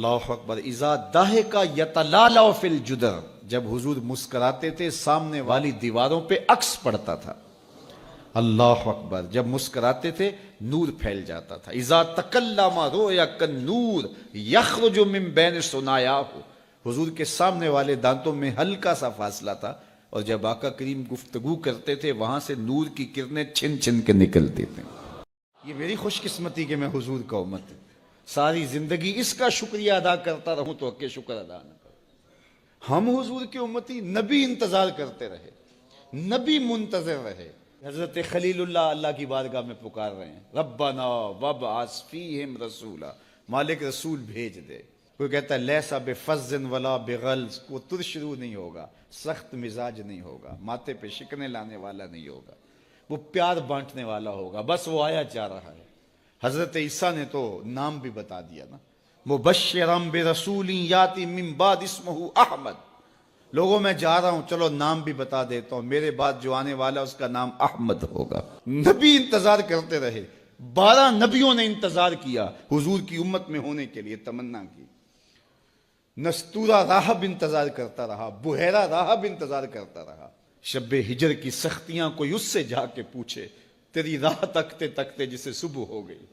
اللہ اکبر۔ اذا ضحک یتلالع فی الجدر، جب حضور مسکراتے تھے سامنے والی دیواروں پہ عکس پڑتا تھا۔ اللہ اکبر، جب مسکراتے تھے نور پھیل جاتا تھا۔ اذا تکلم رؤیا کالنور یخرج من بین ثنایاہ، حضور کے سامنے والے دانتوں میں ہلکا سا فاصلہ تھا، اور جب آقا کریم گفتگو کرتے تھے وہاں سے نور کی کرنیں چھن چھن کے نکلتی تھیں۔ یہ میری خوش قسمتی کہ میں حضور کا امت ہوں، ساری زندگی اس کا شکریہ ادا کرتا رہوں تو کہ شکر ادا نہ کروں۔ ہم حضور کے امتی، نبی انتظار کرتے رہے، نبی منتظر رہے۔ حضرت خلیل اللہ کی بارگاہ میں پکار رہے ہیں، ربنا وابعث فیہم رسولا، مالک رسول بھیج دے۔ کوئی کہتا ہے لیسا بفظ ولا بغلظ، وہ ترشرو نہیں ہوگا، سخت مزاج نہیں ہوگا، ماتھے پہ شکنے لانے والا نہیں ہوگا، وہ پیار بانٹنے والا ہوگا، بس وہ آیا جا رہا ہے۔ حضرت عیسیٰ نے تو نام بھی بتا دیا نا، مبشرا برسول یاتی من بعد اسمہ احمد، لوگوں میں جا رہا ہوں، چلو نام بھی بتا دیتا ہوں، میرے بعد جو آنے والا اس کا نام احمد ہوگا۔ نبی انتظار کرتے رہے، 12 نبیوں نے انتظار کیا حضور کی امت میں ہونے کے لیے، تمنا کی۔ نستورہ راہب انتظار کرتا رہا، بحیرہ راہب انتظار کرتا رہا۔ شب ہجر کی سختیاں کوئی اس سے جا کے پوچھے، تیری راہ تکتے تکتے جسے صبح ہو گئی۔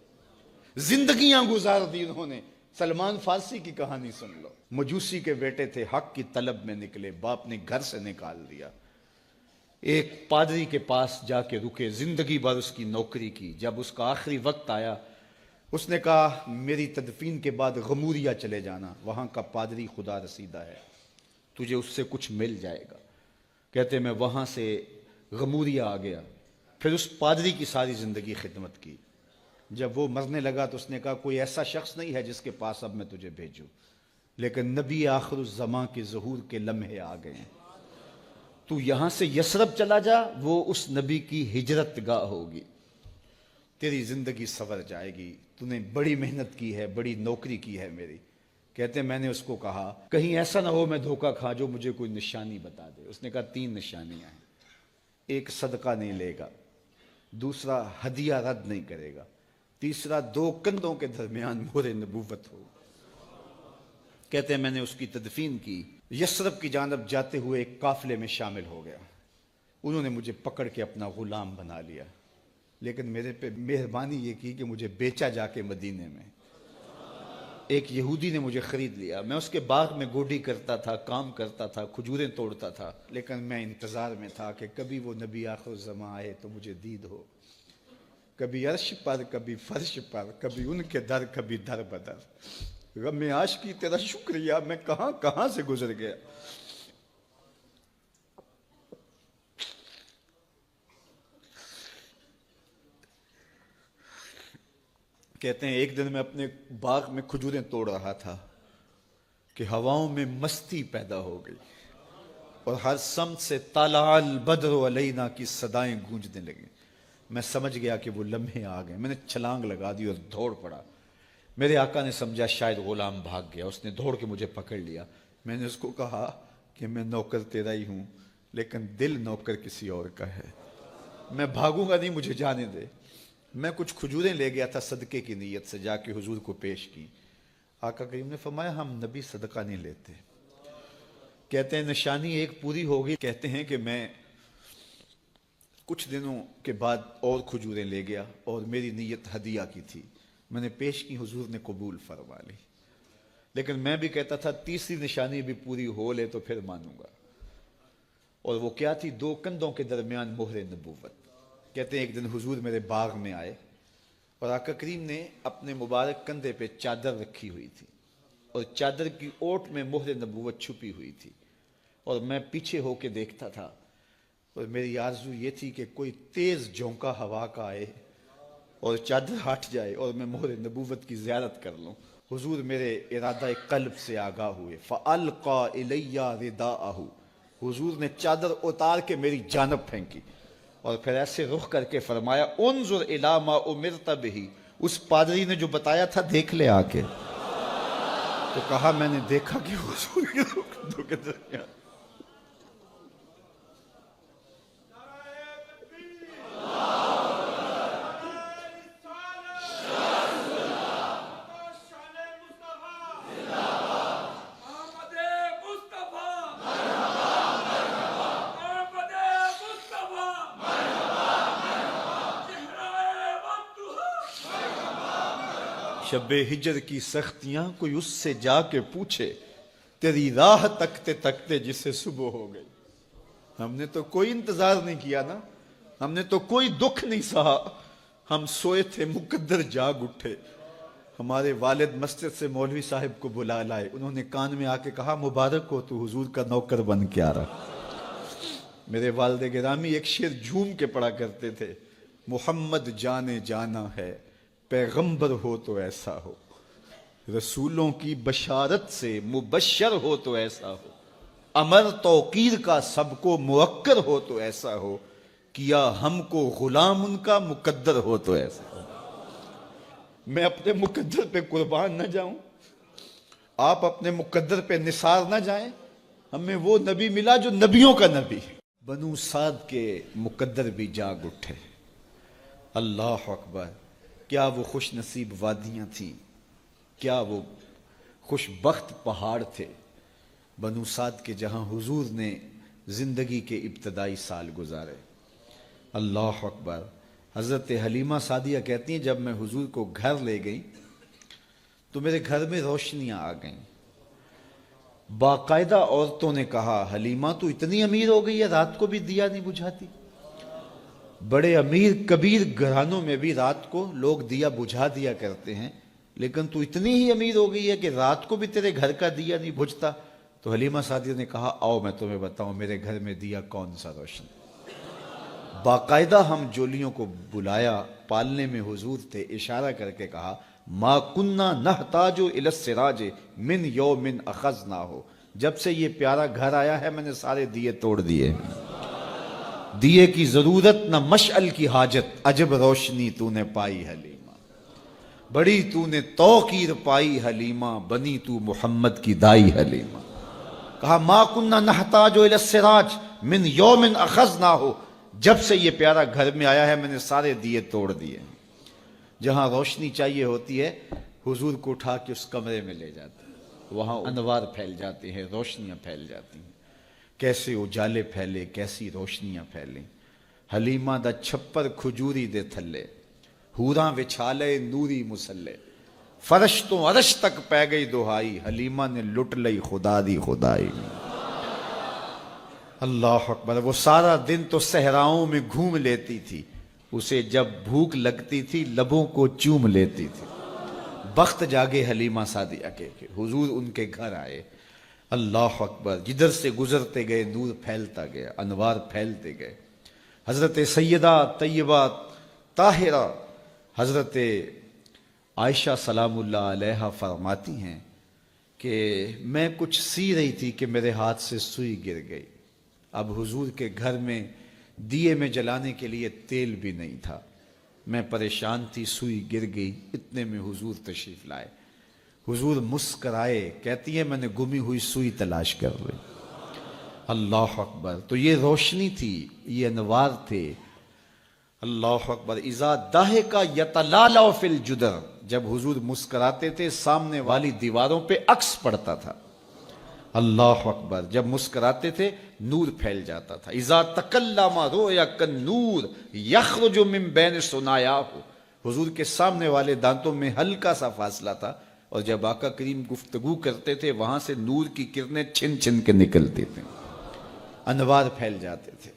زندگیاں گزار دی انہوں نے۔ سلمان فارسی کی کہانی سن لو، مجوسی کے بیٹے تھے، حق کی طلب میں نکلے، باپ نے گھر سے نکال دیا، ایک پادری کے پاس جا کے رکے، زندگی بھر اس کی نوکری کی۔ جب اس کا آخری وقت آیا، اس نے کہا میری تدفین کے بعد غموریا چلے جانا، وہاں کا پادری خدا رسیدہ ہے، تجھے اس سے کچھ مل جائے گا۔ کہتے میں وہاں سے غموریا آ گیا، پھر اس پادری کی ساری زندگی خدمت کی۔ جب وہ مرنے لگا تو اس نے کہا کوئی ایسا شخص نہیں ہے جس کے پاس اب میں تجھے بھیجوں، لیکن نبی آخر الزماں کے ظہور کے لمحے آ گئے ہیں، تو یہاں سے یثرب چلا جا، وہ اس نبی کی ہجرت گاہ ہوگی، تیری زندگی سنور جائے گی، تو نے بڑی محنت کی ہے، بڑی نوکری کی ہے میری۔ کہتے میں نے اس کو کہا کہیں ایسا نہ ہو میں دھوکہ کھا جو مجھے کوئی نشانی بتا دے۔ اس نے کہا 3 نشانیاں ہیں، ایک صدقہ نہیں لے گا، دوسرا ہدیہ رد نہیں کرے گا، تیسرا 2 کندھوں کے درمیان مہر نبوت ہو۔ کہتے ہیں میں نے اس کی تدفین کی، یثرب کی جانب جاتے ہوئے ایک قافلے میں شامل ہو گیا، انہوں نے مجھے پکڑ کے اپنا غلام بنا لیا، لیکن میرے پہ مہربانی یہ کی کہ مجھے بیچا جا کے مدینے میں۔ ایک یہودی نے مجھے خرید لیا، میں اس کے باغ میں گوڈی کرتا تھا، کام کرتا تھا، کھجوریں توڑتا تھا، لیکن میں انتظار میں تھا کہ کبھی وہ نبی آخر الزماں آئے تو مجھے دید ہو، کبھی عرش پر، کبھی فرش پر، کبھی ان کے در، کبھی در بدر۔ غم عاشقی تیرا شکریہ، میں کہاں کہاں سے گزر گیا۔ کہتے ہیں ایک دن میں اپنے باغ میں کھجوریں توڑ رہا تھا کہ ہواؤں میں مستی پیدا ہو گئی، اور ہر سمت سے طلع البدر علینا کی صدائیں گونجنے لگیں۔ میں سمجھ گیا کہ وہ لمحے آ گئے، میں نے چھلانگ لگا دی اور دوڑ پڑا۔ میرے آقا نے سمجھا شاید غلام بھاگ گیا، اس نے دوڑ کے مجھے پکڑ لیا۔ میں نے اس کو کہا کہ میں نوکر تیرا ہی ہوں، لیکن دل نوکر کسی اور کا ہے، میں بھاگوں گا نہیں، مجھے جانے دے۔ میں کچھ کھجوریں لے گیا تھا صدقے کی نیت سے، جا کے حضور کو پیش کی۔ آقا کریم نے فرمایا ہم نبی صدقہ نہیں لیتے۔ کہتے ہیں نشانی ایک پوری ہوگی، کہتے ہیں کہ میں کچھ دنوں کے بعد اور کھجوریں لے گیا، اور میری نیت ہدیہ کی تھی، میں نے پیش کی، حضور نے قبول فرما لی، لیکن میں بھی کہتا تھا تیسری نشانی بھی پوری ہو لے تو پھر مانوں گا، اور وہ کیا تھی؟ 2 کندھوں کے درمیان مہر نبوت۔ کہتے ہیں ایک دن حضور میرے باغ میں آئے، اور آقا کریم نے اپنے مبارک کندھے پہ چادر رکھی ہوئی تھی، اور چادر کی اوٹ میں مہر نبوت چھپی ہوئی تھی، اور میں پیچھے ہو کے دیکھتا تھا، اور میری آرزو یہ تھی کہ کوئی تیز جھونکا ہوا کا آئے اور چادر ہٹ جائے اور میں مہر نبوت کی زیارت کر لوں۔ حضور میرے ارادہ قلب سے آگاہ ہوئے، فَأَلْقَى إِلَيَّ رِدَاءَهُ، حضور نے چادر اتار کے میری جانب پھینکی، اور پھر ایسے رخ کر کے فرمایا انظر الی ما امرت بہ، اس پادری نے جو بتایا تھا دیکھ لے آ کے۔ تو کہا میں نے دیکھا کہ حضور کے کندھوں کے درمیان شب ہجر کی سختیاں کوئی اس سے جا کے پوچھے، تیری راہ تکتے تکتے جسے صبح ہو گئی۔ ہم نے تو کوئی انتظار نہیں کیا نا، ہم نے تو کوئی دکھ نہیں سہا، ہم سوئے تھے مقدر جاگ اٹھے۔ ہمارے والد مسجد سے مولوی صاحب کو بلا لائے، انہوں نے کان میں آ کے کہا مبارک ہو تو حضور کا نوکر بن کے آ رہا۔ میرے والد گرامی ایک شعر جھوم کے پڑھا کرتے تھے، محمد جانے جانا ہے، پیغمبر ہو تو ایسا ہو، رسولوں کی بشارت سے مبشر ہو تو ایسا ہو، امر توقیر کا سب کو موکر ہو تو ایسا ہو، کیا ہم کو غلام ان کا مقدر ہو تو ایسا ہو۔ میں اپنے مقدر پہ قربان نہ جاؤں، آپ اپنے مقدر پہ نثار نہ جائیں، ہمیں وہ نبی ملا جو نبیوں کا نبی۔ بنو سعد کے مقدر بھی جاگ اٹھے، اللہ اکبر، کیا وہ خوش نصیب وادیاں تھیں، کیا وہ خوش بخت پہاڑ تھے بنو سعد کے، جہاں حضور نے زندگی کے ابتدائی سال گزارے۔ اللہ اکبر۔ حضرت حلیمہ سعدیہ کہتی ہیں جب میں حضور کو گھر لے گئی تو میرے گھر میں روشنیاں آ گئیں۔ باقاعدہ عورتوں نے کہا حلیمہ تو اتنی امیر ہو گئی ہے رات کو بھی دیا نہیں بجھاتی۔ بڑے امیر کبیر گھرانوں میں بھی رات کو لوگ دیا بجھا دیا کرتے ہیں، لیکن تو اتنی ہی امیر ہو گئی ہے کہ رات کو بھی تیرے گھر کا دیا نہیں بجھتا۔ تو حلیمہ سعدیہ نے کہا آؤ میں تمہیں بتاؤں میرے گھر میں دیا کون سا روشن۔ باقاعدہ ہم جولیوں کو بلایا، پالنے میں حضور تھے، اشارہ کر کے کہا ما کننا نحتاج الی السراج من یوم اخذناہ، جب سے یہ پیارا گھر آیا ہے میں نے سارے دیے توڑ دیے، دیے کی ضرورت نہ مشعل کی حاجت، عجب روشنی تو نے پائی حلیمہ، بڑی تو نے توقیر پائی حلیمہ، بنی تو محمد کی دائی حلیمہ۔ کہا ما کننا نحتاج الی السراج من یوم اخذناہ، جب سے یہ پیارا گھر میں آیا ہے میں نے سارے دیے توڑ دیے۔ جہاں روشنی چاہیے ہوتی ہے حضور کو اٹھا کے اس کمرے میں لے جاتے ہیں، وہاں انوار پھیل جاتے ہیں، روشنیاں پھیل جاتی ہیں۔ کیسے اجالے پھیلے، کیسی روشنیاں پھیلیں۔ حلیمہ دا چھپر کھجوری دے تھلے، حوراں وچھالے نوری مسلے، فرش تو عرش تک پہ گئی دہائی، حلیمہ نے لٹ لئی خدا دی خدائی۔ اللہ اکبر۔ وہ سارا دن تو صحراؤں میں گھوم لیتی تھی، اسے جب بھوک لگتی تھی لبوں کو چوم لیتی تھی۔ بخت جاگے حلیمہ سعدیہ کے کہ حضور ان کے گھر آئے۔ اللہ اکبر۔ جدھر سے گزرتے گئے نور پھیلتا گیا، انوار پھیلتے گئے۔ حضرت سیدہ طیبہ طاہرہ حضرت عائشہ سلام اللہ علیہا فرماتی ہیں کہ میں کچھ سی رہی تھی کہ میرے ہاتھ سے سوئی گر گئی۔ اب حضور کے گھر میں دیے میں جلانے کے لیے تیل بھی نہیں تھا، میں پریشان تھی، سوئی گر گئی، اتنے میں حضور تشریف لائے۔ حضور مسکرائے، کہتی ہے میں نے گمی ہوئی سوئی تلاش کر رہی۔ اللہ اکبر۔ تو یہ روشنی تھی، یہ انوار تھے۔ اللہ اکبر۔ اذا ضحک یتلالع فی الجدر، جب حضور مسکراتے تھے سامنے والی دیواروں پہ عکس پڑتا تھا۔ اللہ اکبر۔ جب مسکراتے تھے نور پھیل جاتا تھا۔ اذا تکلم رؤیا کالنور یخرج من بین ثنایاہ، حضور کے سامنے والے دانتوں میں ہلکا سا فاصلہ تھا، اور جب آقا کریم گفتگو کرتے تھے وہاں سے نور کی کرنیں چھن چھن کے نکلتی تھیں، انوار پھیل جاتے تھے۔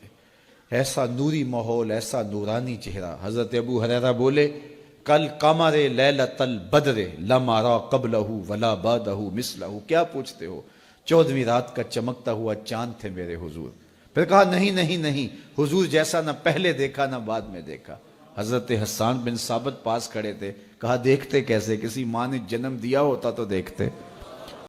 ایسا نوری ماحول، ایسا نورانی چہرہ۔ حضرت ابو ہریرہ بولے کل قمر لیلۃ البدر لم ارى قبلہ ولا بعدہ مثلہ، کیا پوچھتے ہو، 14ویں رات کا چمکتا ہوا چاند تھے میرے حضور۔ پھر کہا نہیں نہیں نہیں، حضور جیسا نہ پہلے دیکھا نہ بعد میں دیکھا۔ حضرت حسان بن ثابت پاس کھڑے تھے، کہا دیکھتے کیسے، کسی ماں نے جنم دیا ہوتا تو دیکھتے۔